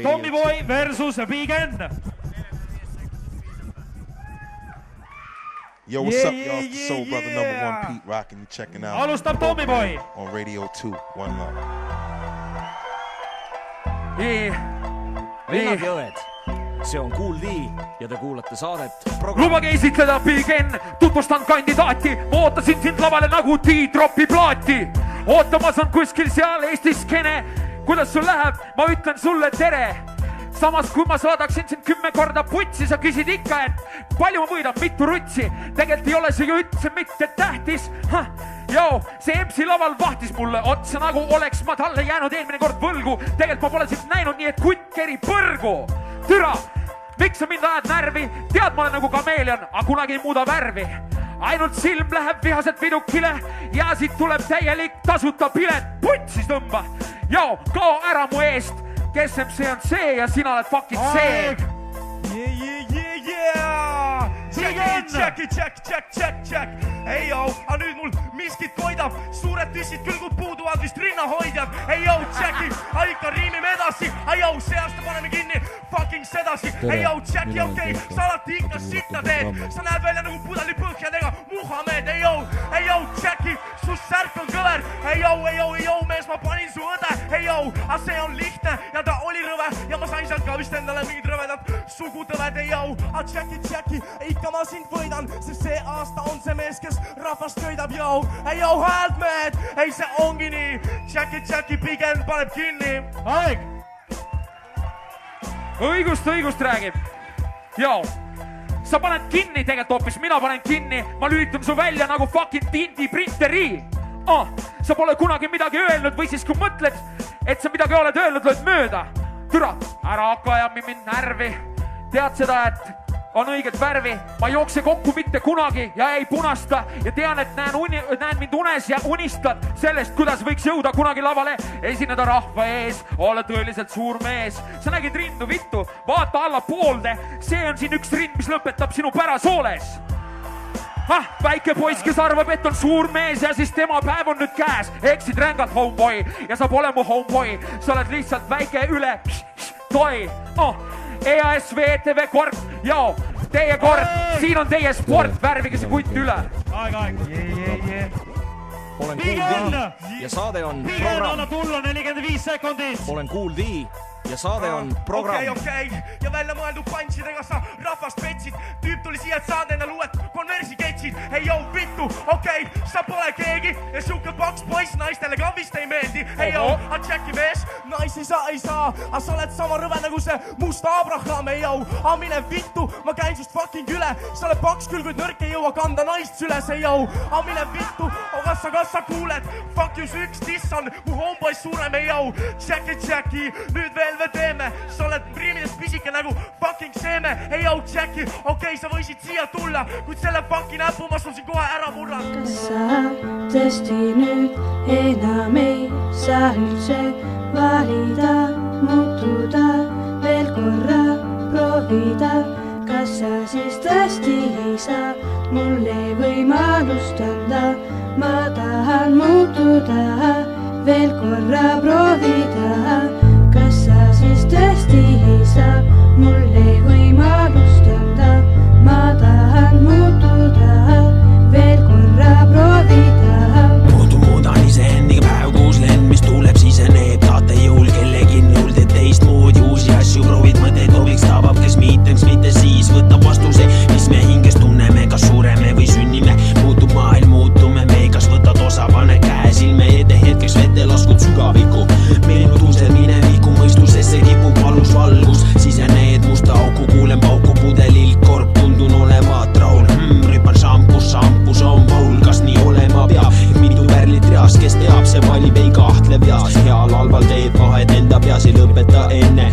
Tommyboy versus Big N. Yo, what's up, y'all? Soul Brother #1 Pete Rock, and you're checking out Alustab Tommyboy on Radio 2, One Love. Vennad ja õed, see on Kool D ja te kuulate saadet Lubage esitleda Big N, tutvustan kandidaati. Ma ootasin sind lavale nagu T-Dropi plaati. Ootamas on kuskil seal Eestis skene. Kuidas sul läheb? Ma ütlen sulle tere. Samas kui ma saadaksin sind 10 korda putsi, sa küsid ikka, et palju ma võidan, mitu rutsi. Tegelikult ei ole see ju üldse mitte tähtis. Joo, see MC laval vahtis mulle otsa nagu oleks ma talle jäänud eelmine kord võlgu. Tegelikult ma pole sind näinud nii, et kutt keri põrgu. Türa, miks sa mind ajad närvi? Tead, ma olen nagu kameelion, aga kunagi ei muuda värvi. Ainult silm läheb vihaselt vidukile ja siit tuleb täielik tasuta pilet. Putsis tõmba. Joo, kao ära mu eest. Kes MC on see ja sina oled fucking see. Check. Ei joo, aga nüüd mul miskit koidab. Suured tüssid küll, kui puuduvad vist rinnahoidjad. Ei joo, Jacki, ikka riimime edasi. Ei joo, see aasta paneme kinni fucking sedasi. Ei joo, Jacki, okei, sa alati ikka sitta teed. Sa näed välja nagu pudeli põhjadega Muhamed. Ei joo, Jacki, su särk on kõver. Ei joo, mees, ma panin su õde. Ei joo, aga see on lihtne ja ta oli rõve. Ja ma sain sealt ka vist endale mingid rõvedad sugutõved. Ei joo, aga Jacki, ikka ma sind võidan, sest see aasta on see mees, kes rahvast köidab, joo. Ei joo, häält mehed, ei see ongi nii. Jacki, Big N paneb kinni. Aeg! Õigust räägib. Joo, sa paned kinni, tegelikult hoopis mina panen kinni. Ma lüütan su välja nagu fucking tindi printeri. Sa pole kunagi midagi öelnud või siis kui mõtled, et sa midagi oled öelnud, lööd mööda. Türa, ära hakka ajami mind närvi. Tead seda, et on õiget värvi. Ma jookse kokku mitte kunagi ja ei punasta. Ja tean, et näen mind unes ja unistad sellest, kuidas võiks jõuda kunagi lavale. Esineda rahva ees, olla tõeliselt suur mees. Sa nägid rindu vittu, vaata alla poolde. See on siin üks rind, mis lõpetab sinu pärasooles. Väike poiss, kes arvab, et on suur mees ja siis tema päev on nüüd käes. Eksid rängalt, homeboy, ja sa pole mu homeboy. Sa oled lihtsalt väike üle toi. EAS, VTV, kord, joo, teie kord, siin on teie sport, värvige see kutt üle. Aeg. Olen Kool D ja saade on programm. Anna tulla 45 sekundit. Olen Kool D ja saade on programm. Okei, ja välja mõeldud pantsidega sa rahvast petsid. Tüüp tuli siia, et saad endal uued konversi ketsid. Ei joo, vittu, okei, sa pole keegi ja siuke paks poiss naistele ka vist ei meeldi. Ei joo, aga Jacki mees, naisi sa ei saa, aga sa oled sama rõve nagu see must Abraham. Ei joo, aga mine vittu, ma käin sust fucking üle. Sa oled paks küll, kuid nõrk ei jõua kanda naist süles. Ei joo, aga mine vittu, kas sa kuuled? Fuck you, su üks diss on mu homeboy suurem. Ei joo, Jacki, nüüd veel teeme, sa oled riimidest pisike nagu fucking seeme. Ei joo, Jacki, okei, sa võisid siia tulla, kuid selle fucking näpu ma sul siin kohe ära murran. Kas sa tõesti nüüd enam ei saa üldse valida, muutuda, veel korra proovida? Kas sa siis tõesti ei saa mulle võimalust anda? Ma tahan muutuda, veel korra proovida. Kas sa siis tõesti ei saa mulle võimalust anda? Ma tahan muutuda, veel korra proovida. Muudan iseendiga päev, kuus lend, mis tuleb siseneb. Taate jõul kellegi nõulde teist moodi uusi asju proovid, mõtteid looviks tabab, kes miitaks, mitte siis võtab vastuse, mis me hinges tunneme, kas sureme või sünnime. Muutub maailm, muutume me, kas võtad osa, pane käe silme ette, hetkeks vette laskud sügaviku. Meenutused mineviku mõistusesse kipub valus valgus, sisened musta auku, kuulen pauku pudelilt, korb tundun olevat rahul. Rüpan šampus on vaul, kas nii olema peab? Mitu pärlit reas, kes teab, see valib ei kahtle peas. Heal halval teed vahet enda peas ei lõpeta enne,